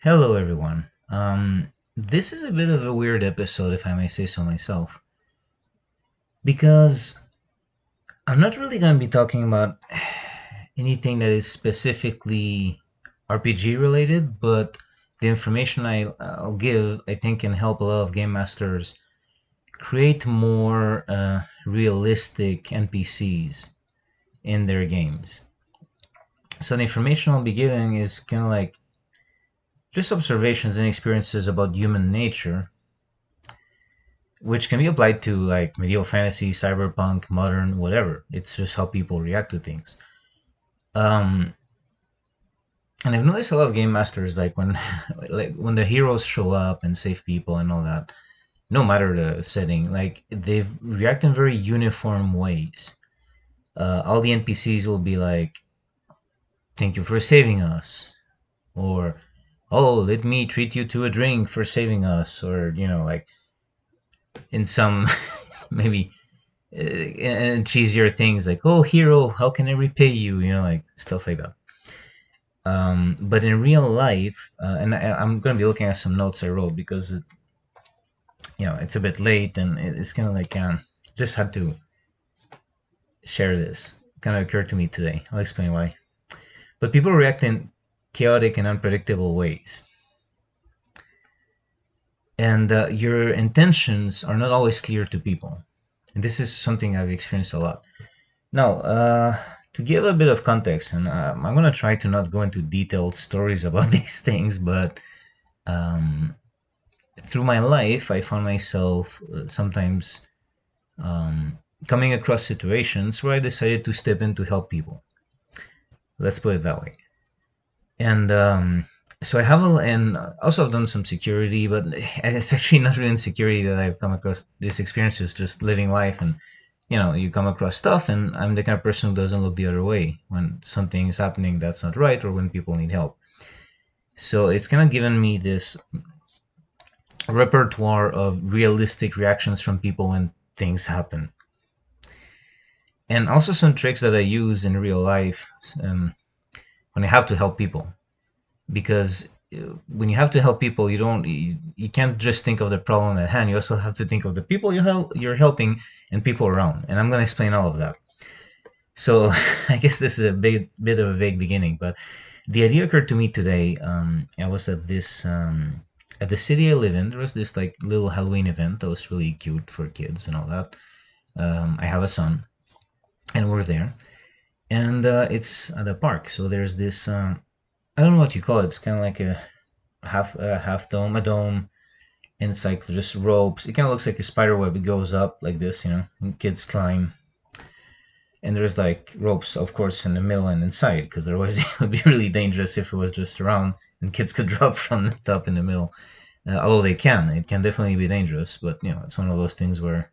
Hello, everyone. This is a bit of a weird episode, if I may say so myself, because I'm not really going to be talking about anything that is specifically RPG related, but the information I'll give, I think, can help a lot of game masters create more realistic NPCs in their games. So, the information I'll be giving is kind of like just observations and experiences about human nature which can be applied to like medieval fantasy, cyberpunk, modern, whatever. It's just how people react to things. Um, and I've noticed a lot of game masters like when like when the heroes show up and save people and all that, no matter the setting, like they've react in very uniform ways. All the NPCs will be like, "Thank you for saving us," or "Oh, let me treat you to a drink for saving us," or like in some maybe and cheesier things like "oh hero, how can I repay you," like stuff like that. But in real life, and I'm going to be looking at some notes I wrote because it's a bit late and it's kind of like just had to share this. Kind of occurred to me today. I'll explain why. But people react in chaotic and unpredictable ways, and your intentions are not always clear to people. And this is something I've experienced a lot. Now, to give a bit of context, and I'm going to try to not go into detailed stories about these things, but um, through my life, I found myself sometimes coming across situations where I decided to step in to help people. Let's put it that way. And so I have and also I've done some security, but it's actually not really in security that I've come across these experiences, just living life and you come across stuff, and I'm the kind of person who doesn't look the other way when something is happening that's not right or when people need help. So it's kind of given me this repertoire of realistic reactions from people when things happen. And also some tricks that I use in real life when I have to help people. Because when you have to help people, you can't just think of the problem at hand. You also have to think of the people you're helping and people around. And I'm going to explain all of that. So I guess this is a bit of a vague beginning, but the idea occurred to me today. I was at the city I live in. There was this like little Halloween event that was really cute for kids and all that. I have a son, and we're there, and it's at a park. So there's this. I don't know what you call it. It's kind of like a half dome, a dome, and it's like just ropes. It kind of looks like a spider web. It goes up like this, and kids climb, and there's like ropes, of course, in the middle and inside, because otherwise it would be really dangerous if it was just around and kids could drop from the top in the middle. Although it can definitely be dangerous, but it's one of those things where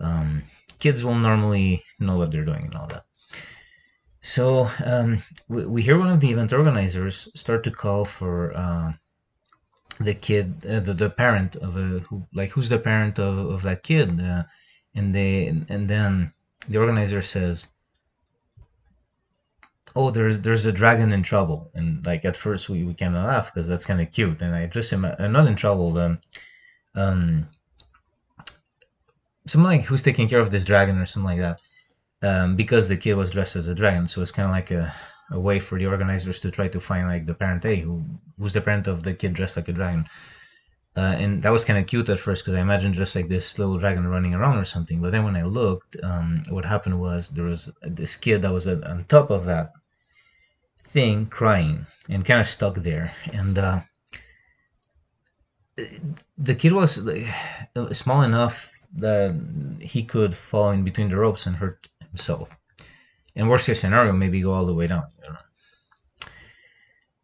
um, kids will normally know what they're doing and all that. So we hear one of the event organizers start to call for the kid, the parent of who's the parent of that kid, and then the organizer says, "Oh, there's a dragon in trouble," and like at first we kind of laugh because that's kind of cute, and I just am not in trouble. Then um, something like who's taking care of this dragon or something like that, because the kid was dressed as a dragon. So it's kind of like a way for the organizers to try to find like the parent, hey, who's the parent of the kid dressed like a dragon. And that was kind of cute at first because I imagined just like this little dragon running around or something. But then when I looked, what happened was there was this kid that was on top of that thing crying and kind of stuck there. And the kid was like, small enough that he could fall in between the ropes and hurt himself. In worst case scenario, maybe go all the way down.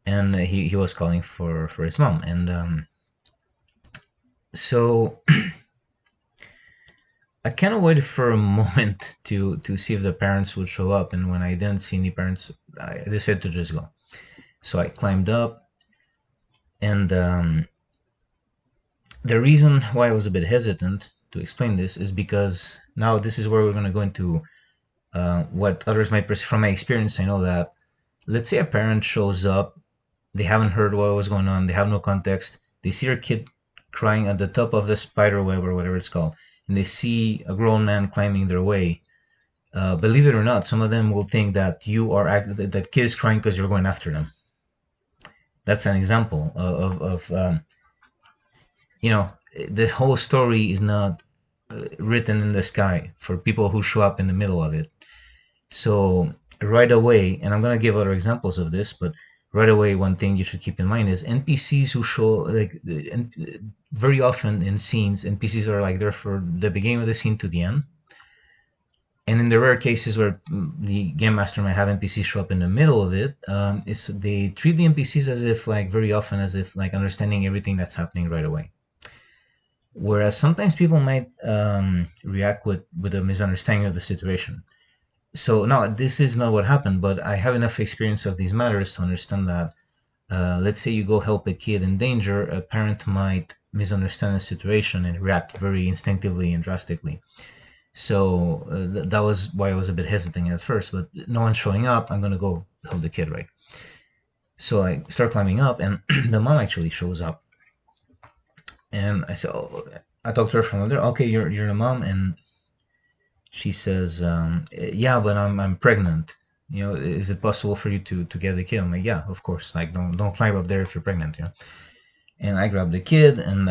And he was calling for his mom. And so I kind of waited for a moment to see if the parents would show up. And when I didn't see any parents, I decided to just go. So I climbed up, and the reason why I was a bit hesitant to explain this is because now this is where we're going to go into what others might perceive. From my experience, I know that let's say a parent shows up They haven't heard what was going on. They have no context. They see their kid crying at the top of the spider web or whatever it's called, and they see a grown man climbing their way. Believe it or not, some of them will think that that kid is crying because you're going after them. That's an example of you know, the whole story is not written in the sky for people who show up in the middle of it. So right away, and I'm gonna give other examples of this, but right away, one thing you should keep in mind is NPCs who show very often in scenes, NPCs are like there for the beginning of the scene to the end. And in the rare cases where the game master might have NPCs show up in the middle of it, they treat the NPCs as if like very often as if like understanding everything that's happening right away. Whereas sometimes people might react with a misunderstanding of the situation. So no, this is not what happened, but I have enough experience of these matters to understand that. Let's say you go help a kid in danger, a parent might misunderstand the situation and react very instinctively and drastically. So that was why I was a bit hesitant at first. But no one's showing up. I'm gonna go help the kid, right? So I start climbing up, and the mom actually shows up, and I said, oh, I talked to her from there. Okay, you're the mom, and she says, yeah, but I'm pregnant. You know, is it possible for you to get the kid? I'm like, yeah, of course. Like, don't climb up there if you're pregnant. You know. And I grabbed the kid, and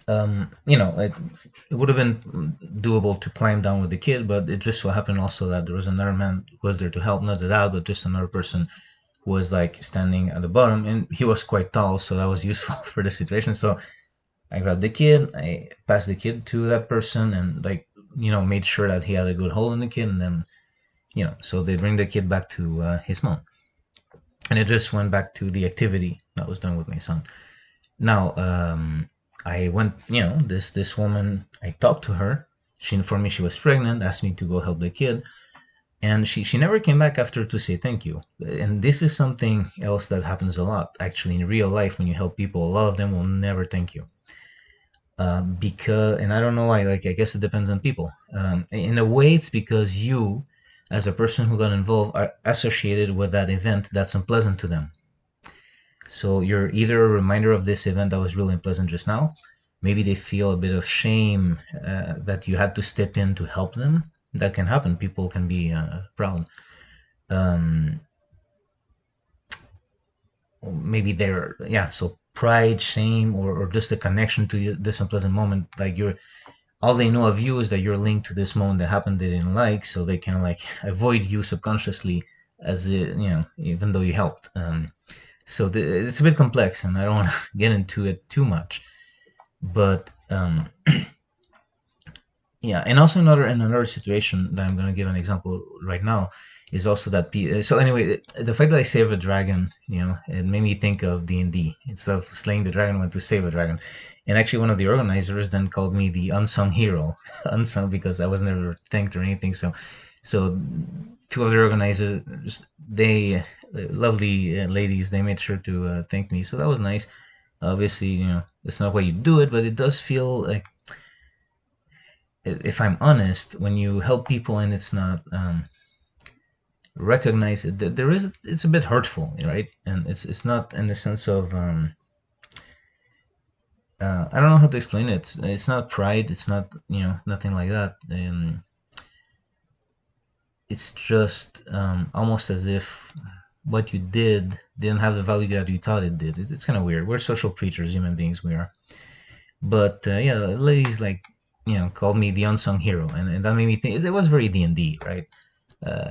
it would have been doable to climb down with the kid, but it just so happened also that there was another man who was there to help, not the dad, but just another person who was like standing at the bottom, and he was quite tall, so that was useful for the situation. So I grabbed the kid, I passed the kid to that person, and like made sure that he had a good hold on the kid, and then so they bring the kid back to his mom, and it just went back to the activity that was done with my son. Now, I went, this woman, I talked to her. She informed me she was pregnant, asked me to go help the kid, and she never came back after to say thank you. And this is something else that happens a lot, actually, in real life. When you help people, a lot of them will never thank you. And I don't know why, like, I guess it depends on people. In a way, it's because you, as a person who got involved, are associated with that event that's unpleasant to them. So you're either a reminder of this event that was really unpleasant just now. Maybe they feel a bit of shame that you had to step in to help them. That can happen. People can be proud. Um, Maybe they're, yeah, so pride, shame, or just a connection to this unpleasant moment. Like all they know of you is that you're linked to this moment that happened they didn't like, so they can like avoid you subconsciously as even though you helped. So it's a bit complex, and I don't want to get into it too much. But yeah, and also another situation that I'm going to give an example right now is also that. So anyway, the fact that I save a dragon, it made me think of D&D. Instead of slaying the dragon, I went to save a dragon. And actually, one of the organizers then called me the unsung hero, unsung because I was never thanked or anything. So two of the organizers, they lovely ladies, they made sure to thank me. So that was nice. Obviously, it's not why you do it, but it does feel like, if I'm honest, when you help people and it's not recognized, it's a bit hurtful, right? And it's not in the sense of I don't know how to explain it. It's not pride. It's not nothing like that. It's just almost as if what you didn't have the value that you thought it did. It's kind of weird. We're social creatures, human beings. We are. But yeah, the ladies like called me the unsung hero, and that made me think it was very D&D, right?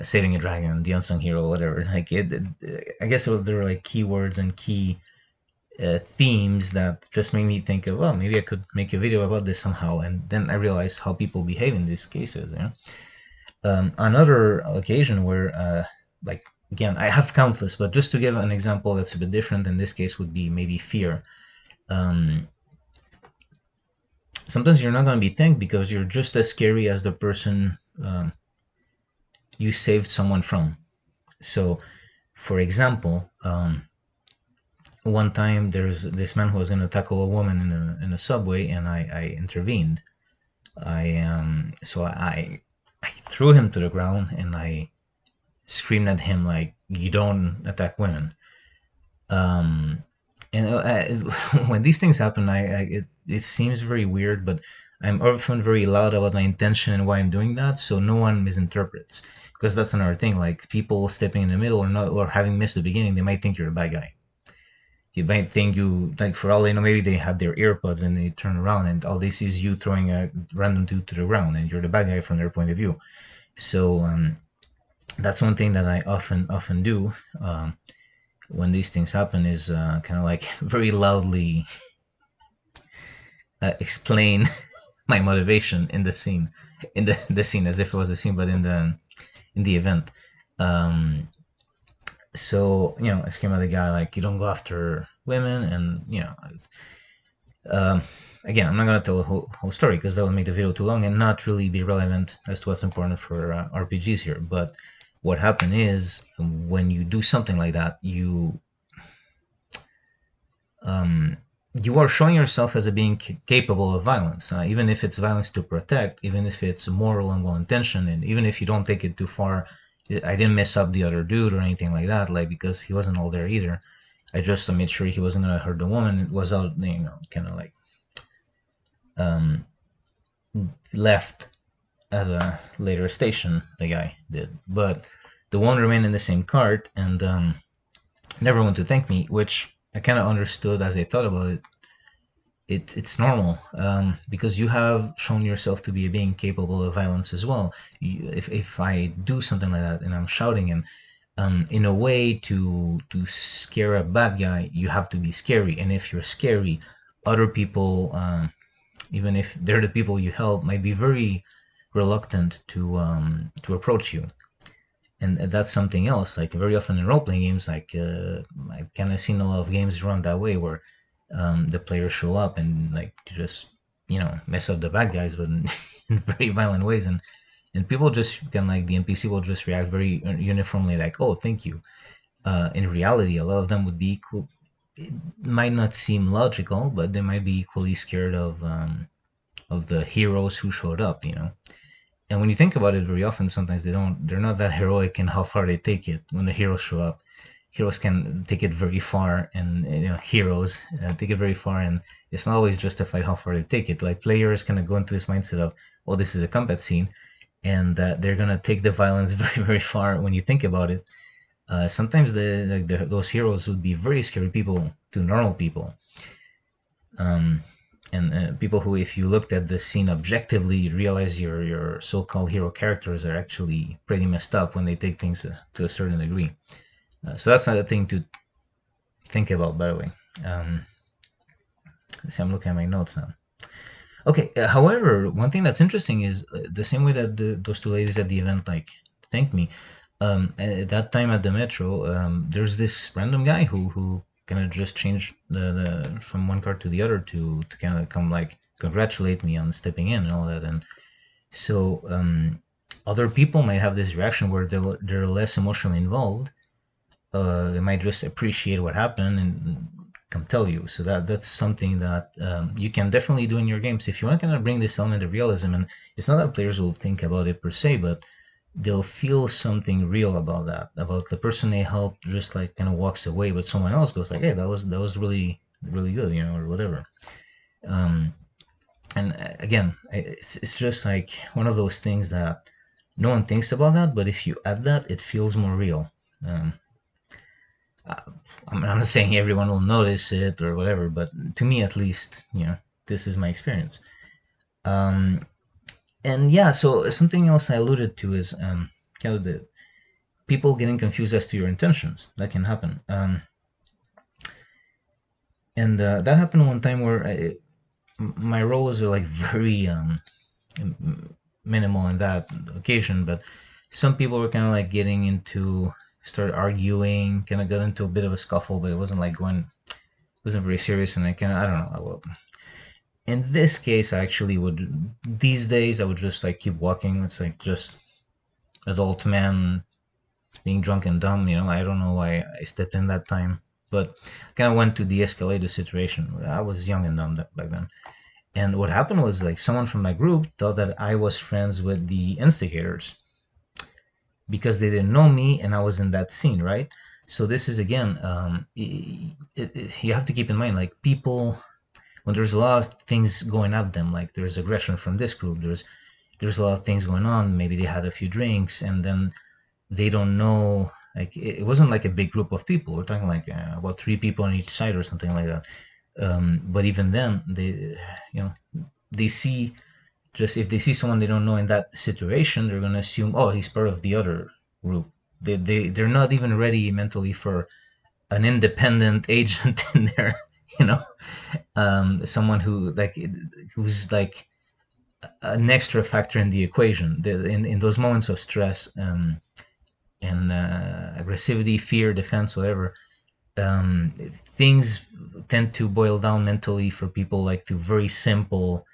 Saving a dragon, the unsung hero, whatever. Like I guess there were like keywords and key themes that just made me think of, well, maybe I could make a video about this somehow. And then I realized how people behave in these cases. Another occasion where, like, again, I have countless, but just to give an example that's a bit different in this case would be maybe fear. Sometimes you're not going to be thanked because you're just as scary as the person you saved someone from. So, for example, one time there's this man who was going to tackle a woman in a subway, and I intervened. I threw him to the ground, and I screamed at him like, "You don't attack women." Um, and when these things happen, it seems very weird, but I'm often very loud about my intention and why I'm doing that, so no one misinterprets. Because that's another thing. Like people stepping in the middle or not, or having missed the beginning, they might think you're a bad guy. You might think you like, for all they know, maybe they have their earbuds and they turn around and all they see is you throwing a random dude to the ground, and you're the bad guy from their point of view. So that's one thing that I often do. When these things happen is kind of like very loudly explain my motivation in the scene, in the scene as if it was a scene, but in the event. Um, so I schema the guy like you don't go after women, and um, again, I'm not gonna tell the whole story because that would make the video too long and not really be relevant as to what's important for RPGs here. But what happened is when you do something like that, um, you are showing yourself as a being capable of violence, even if it's violence to protect, even if it's moral and well intentioned, and even if you don't take it too far. I didn't mess up the other dude or anything like that, like because he wasn't all there either. I just made sure he wasn't gonna hurt the woman. It was out, kind of like um, left at a later station. The guy did, but the one remained in the same cart and never went to thank me, which I kind of understood as I thought about it. It's normal because you have shown yourself to be a being capable of violence as well. If I do something like that and I'm shouting and in a way to scare a bad guy, you have to be scary. And if you're scary, other people, even if they're the people you help, might be very reluctant to approach you. And that's something else. Like very often in role playing games, like I've kind of seen a lot of games run that way, where the players show up and like just mess up the bad guys, but in very violent ways, and people just can like the NPC will just react very uniformly, like, oh, thank you. In reality, a lot of them would be equal. It might not seem logical, but they might be equally scared of the heroes who showed up. And when you think about it, very often, sometimes they're not that heroic in how far they take it. When the heroes show up, heroes can take it very far, and heroes take it very far, and it's not always justified how far they take it. Like players kind of go into this mindset of, well, this is a combat scene, and they're gonna take the violence very very far. When you think about it, sometimes those heroes would be very scary people to normal people. Um, and people who, if you looked at the scene objectively, you realize your so-called hero characters are actually pretty messed up when they take things to a certain degree. So that's another thing to think about, by the way. Let's see, I'm looking at my notes now. Okay. However, one thing that's interesting is the same way that those two ladies at the event like thanked me. At that time at the metro, there's this random guy who kind of just changed the from one card to the other to kind of come like congratulate me on stepping in and all that. And so other people might have this reaction where they're less emotionally involved. They might just appreciate what happened and come tell you. So that's something that you can definitely do in your games if you want to kind of bring this element of realism. And it's not that players will think about it per se, but they'll feel something real about that, about the person they helped just like kind of walks away, but someone else goes like, hey, that was really really good, or whatever. um and again, it's just like one of those things that no one thinks about that, but if you add that, it feels more real. um I'm not saying everyone will notice it or whatever, but to me at least, this is my experience. um and yeah, so something else I alluded to is kind of the people getting confused as to your intentions. That can happen. And that happened one time where my role was like very minimal in that occasion, but some people were kind of like getting into, started arguing, kind of got into a bit of a scuffle, but it wasn't like wasn't very serious. And I don't know. Well, in this case, I actually would, these days, I would just like keep walking. It's like just adult man being drunk and dumb. I don't know why I stepped in that time, but I kind of went to de-escalate the situation. I was young and dumb back then. And what happened was like someone from my group thought that I was friends with the instigators because they didn't know me and I was in that scene, right? So this is again, you have to keep in mind, like people, when there's a lot of things going at them, like there's aggression from this group, there's a lot of things going on. Maybe they had a few drinks, and then they don't know. Like it wasn't like a big group of people. We're talking like about 3 people on each side or something like that. But even then, they see, just if they see someone they don't know in that situation, they're gonna assume, oh, he's part of the other group. They're not even ready mentally for an independent agent in there. You know, someone who's like an extra factor in the equation. In those moments of stress, and aggressivity, fear, defense, whatever, things tend to boil down mentally for people like to very simple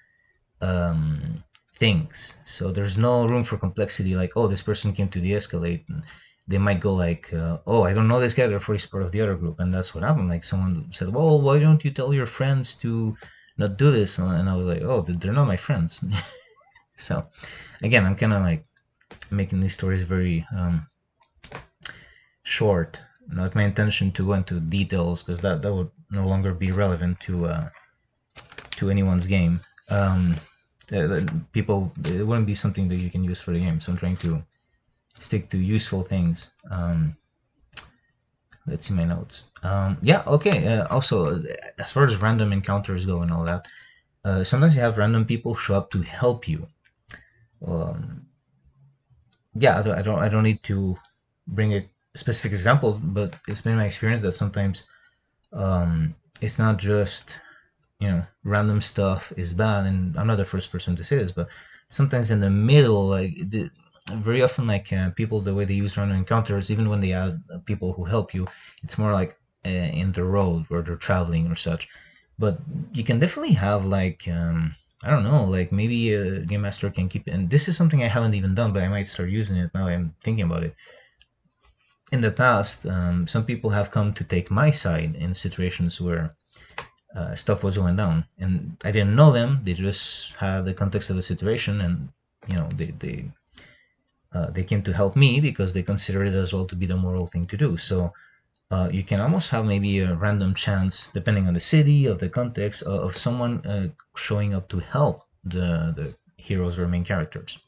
things. So there's no room for complexity. Like, oh, this person came to de-escalate, and they might go like, oh, I don't know this guy, therefore he's part of the other group, and that's what happened. Like someone said, well, why don't you tell your friends to not do this? And I was like, oh, they're not my friends. So again, I'm kind of like making these stories very short. Not my intention to go into details, because that would no longer be relevant to anyone's game. People, it wouldn't be something that you can use for the game. So I'm trying to stick to useful things. Let's see my notes. Yeah, okay. Also, as far as random encounters go and all that, sometimes you have random people show up to help you. Yeah, I don't need to bring a specific example, but it's been my experience that sometimes it's not just, random stuff is bad, and I'm not the first person to say this, but sometimes in the middle, like very often, like people, the way they use random encounters, even when they add people who help you, it's more like in the road where they're traveling or such. But you can definitely have like I don't know, like maybe a game master can keep, and this is something I haven't even done, but I might start using it now I'm thinking about it. In the past, some people have come to take my side in situations where stuff was going down, and I didn't know them. They just had the context of the situation, and they came to help me because they consider it as well to be the moral thing to do. So you can almost have maybe a random chance, depending on the city, of the context, of someone showing up to help the heroes or main characters.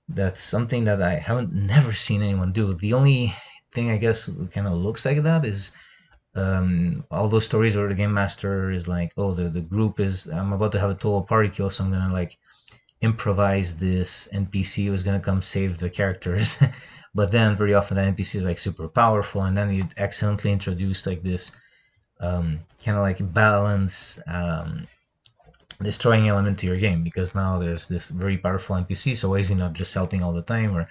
That's something that I haven't never seen anyone do. The only thing I guess kind of looks like that is all those stories where the game master is like, oh, the group is, I'm about to have a total party kill, so I'm gonna like improvise this NPC who's gonna come save the characters. But then very often that NPC is like super powerful, and then you accidentally introduce like this kind of like balance destroying element to your game, because now there's this very powerful NPC. So why is he not just helping all the time? Or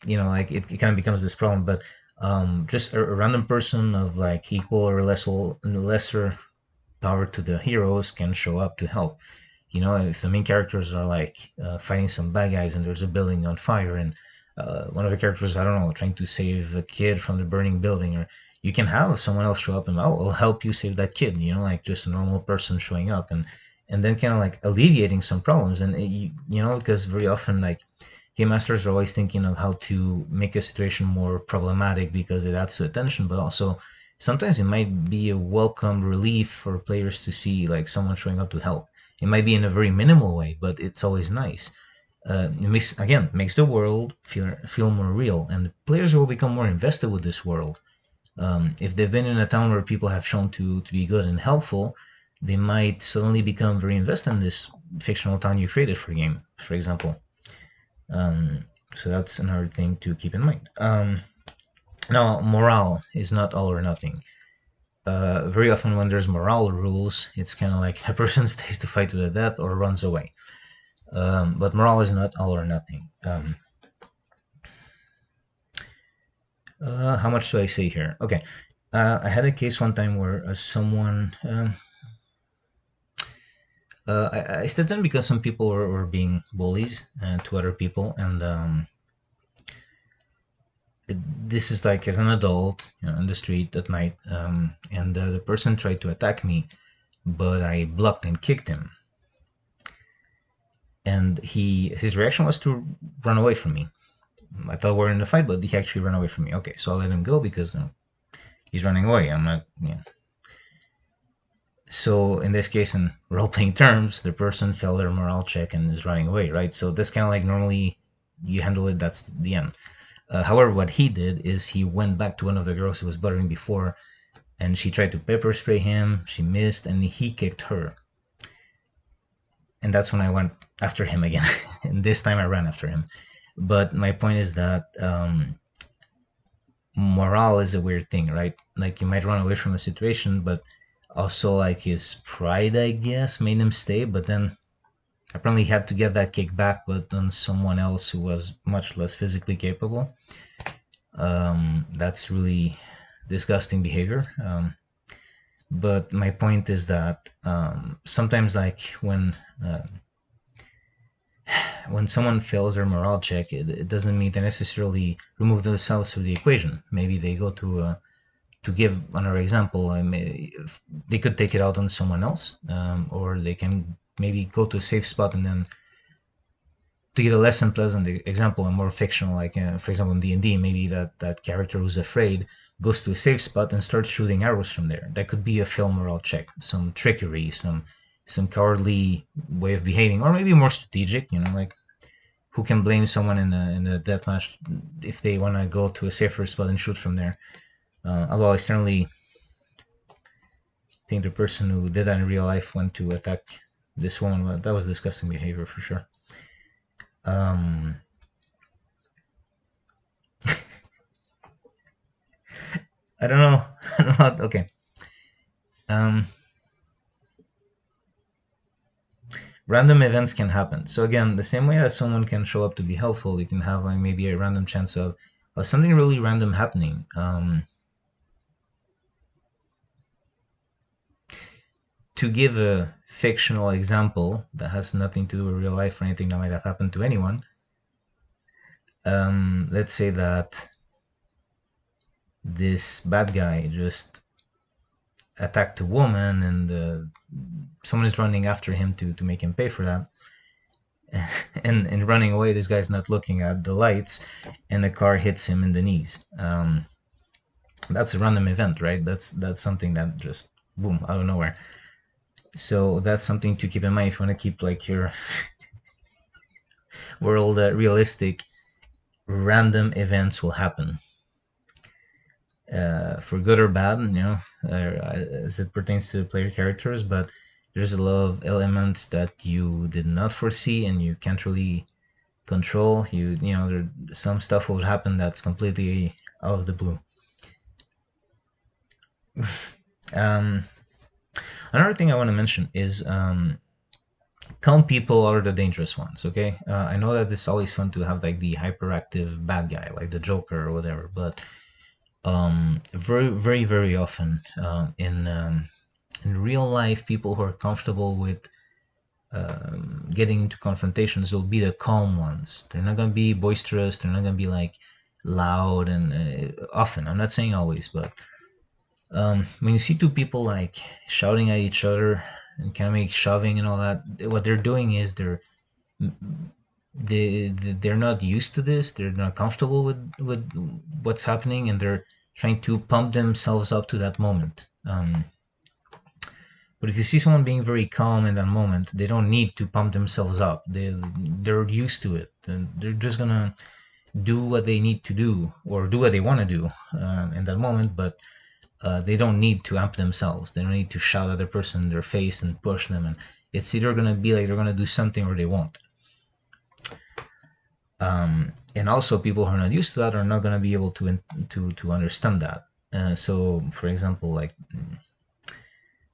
like it kind of becomes this problem. But just a random person of like equal or lesser power to the heroes can show up to help. If the main characters are like fighting some bad guys and there's a building on fire, and one of the characters, I don't know, trying to save a kid from the burning building, or you can have someone else show up and, oh, I'll help you save that kid, like just a normal person showing up, and then kind of like alleviating some problems. And because very often like game masters are always thinking of how to make a situation more problematic because it adds to attention, but also sometimes it might be a welcome relief for players to see like someone showing up to help. It might be in a very minimal way, but it's always nice. It makes the world feel more real, and the players will become more invested with this world. If they've been in a town where people have shown to be good and helpful, they might suddenly become very invested in this fictional town you created for a game, for example. So that's another thing to keep in mind. Now, morale is not all or nothing. Very often when there's morale rules, it's kind of like a person stays to fight to the death or runs away. But morale is not all or nothing. How much do I say here? Okay. I had a case one time where someone... I stepped in because some people were being bullies to other people, and this is like as an adult, in the street at night, and the person tried to attack me, but I blocked and kicked him. And his reaction was to run away from me. I thought we were in a fight, but he actually ran away from me. Okay, so I'll let him go because he's running away. I'm not, So in this case, in role-playing terms, the person failed their morale check and is running away, right? So that's kind of like normally you handle it, that's the end. However, what he did is he went back to one of the girls he was buttering before, and she tried to pepper spray him. She missed, and he kicked her. And that's when I went after him again. And this time I ran after him. But my point is that morale is a weird thing, right? Like you might run away from a situation, but also like his pride, I guess, made him stay. But then apparently he had to get that kick back, but on someone else who was much less physically capable. That's really disgusting behavior. But my point is that sometimes, like when someone fails their morale check, it doesn't mean they necessarily remove themselves from the equation. Maybe they go to give another example, they could take it out on someone else, or they can maybe go to a safe spot and then to give a less unpleasant example, a more fictional, like for example in D&D, maybe that character who's afraid goes to a safe spot and starts shooting arrows from there. That could be a fail morale check, some trickery, some cowardly way of behaving, or maybe more strategic. Like who can blame someone in a deathmatch if they want to go to a safer spot and shoot from there? Although I certainly think the person who did that in real life went to attack this woman. That was disgusting behavior for sure. I don't know. Okay. Random events can happen. So again, the same way that someone can show up to be helpful, you can have like maybe a random chance of something really random happening. To give a fictional example that has nothing to do with real life or anything that might have happened to anyone, let's say that this bad guy just attacked a woman and someone is running after him to make him pay for that. And running away, this guy's not looking at the lights and the car hits him in the knees. That's a random event, right? That's something that just boom out of nowhere. So that's something to keep in mind if you want to keep like your world realistic. Random events will happen, for good or bad, as it pertains to player characters. But there's a lot of elements that you did not foresee and you can't really control. Some stuff will happen that's completely out of the blue. Another thing I want to mention is calm people are the dangerous ones. Okay, I know that it's always fun to have like the hyperactive bad guy, like the Joker or whatever, but very, very, very often in real life, people who are comfortable with getting into confrontations will be the calm ones. They're not gonna be boisterous. They're not gonna be like loud and often. I'm not saying always, but when you see two people like shouting at each other and kind of like shoving and all that, what they're doing is they're not used to this. They're not comfortable with what's happening, and they're trying to pump themselves up to that moment. But if you see someone being very calm in that moment, they don't need to pump themselves up. They're used to it, and they're just gonna do what they need to do or do what they want to do in that moment. But they don't need to amp themselves. They don't need to shout at the person in their face and push them. And it's either gonna be like they're gonna do something or they won't. And also, people who are not used to that are not gonna be able to understand that. So, for example, like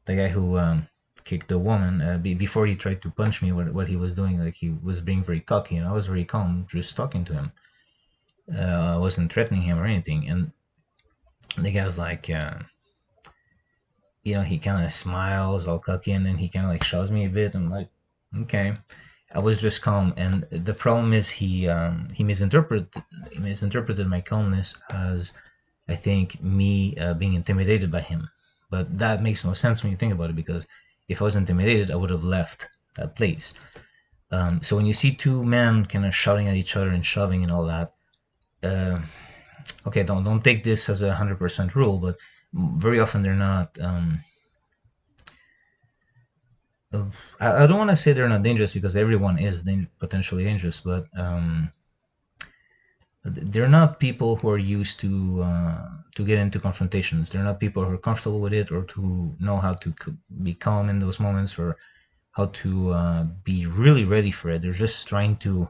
the guy who kicked the woman before he tried to punch me, what he was doing, like he was being very cocky, and I was very calm, just talking to him. I wasn't threatening him or anything, and the guy's like, he kind of smiles all cocky, and then he kind of like shoves me a bit. I'm like, okay. I was just calm, and the problem is he misinterpreted my calmness as, I think, me being intimidated by him. But that makes no sense when you think about it, because if I was intimidated, I would have left that place. So when you see two men kind of shouting at each other and shoving and all that, uh, okay, don't take this as 100% rule, but very often they're not. I don't want to say they're not dangerous because everyone is potentially dangerous, but they're not people who are used to get into confrontations. They're not people who are comfortable with it or to know how to be calm in those moments or how to be really ready for it. They're just trying to.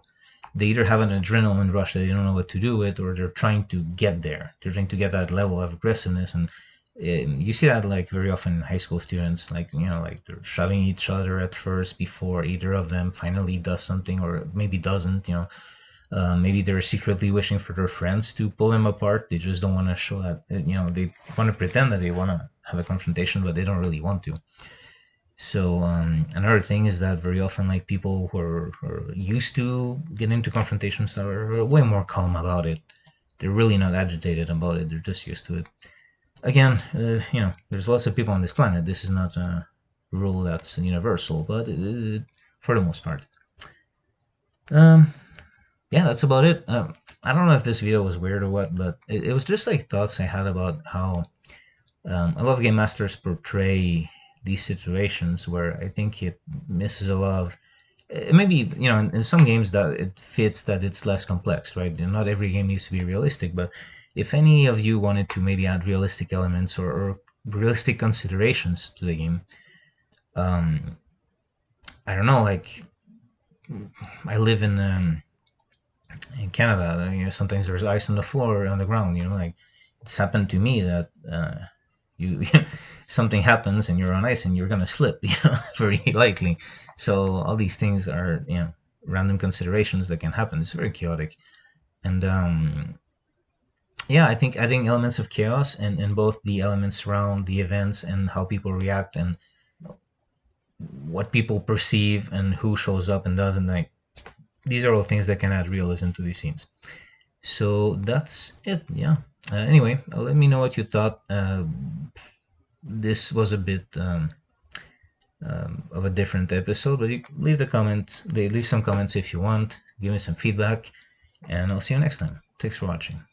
They either have an adrenaline rush that they don't know what to do with, or they're trying to get there. They're trying to get that level of aggressiveness, and you see that like very often in high school students, like like they're shoving each other at first before either of them finally does something, or maybe doesn't. Maybe they're secretly wishing for their friends to pull them apart. They just don't want to show that. They want to pretend that they want to have a confrontation, but they don't really want to. So another thing is that very often, like people who are used to getting into confrontations are way more calm about it. They're really not agitated about it. They're just used to it. Again, there's lots of people on this planet. This is not a rule that's universal, but for the most part. Um, yeah, that's about it. I don't know if this video was weird or what, but it was just like thoughts I had about how a lot of game masters portray these situations where I think it misses a lot of. Maybe in some games that it fits that it's less complex, right? And not every game needs to be realistic, but if any of you wanted to maybe add realistic elements or realistic considerations to the game, um, I don't know. Like I live in Canada. Sometimes there's ice on the floor on the ground. Like it's happened to me that you something happens and you're on ice and you're gonna slip, very likely. So all these things are random considerations that can happen. It's very chaotic, and yeah, I think adding elements of chaos and both the elements around the events and how people react and what people perceive and who shows up and doesn't, like these are all things that can add realism to these scenes. So that's it. Yeah. Anyway, let me know what you thought. This was a bit of a different episode, but you leave the comments. Leave some comments if you want. Give me some feedback, and I'll see you next time. Thanks for watching.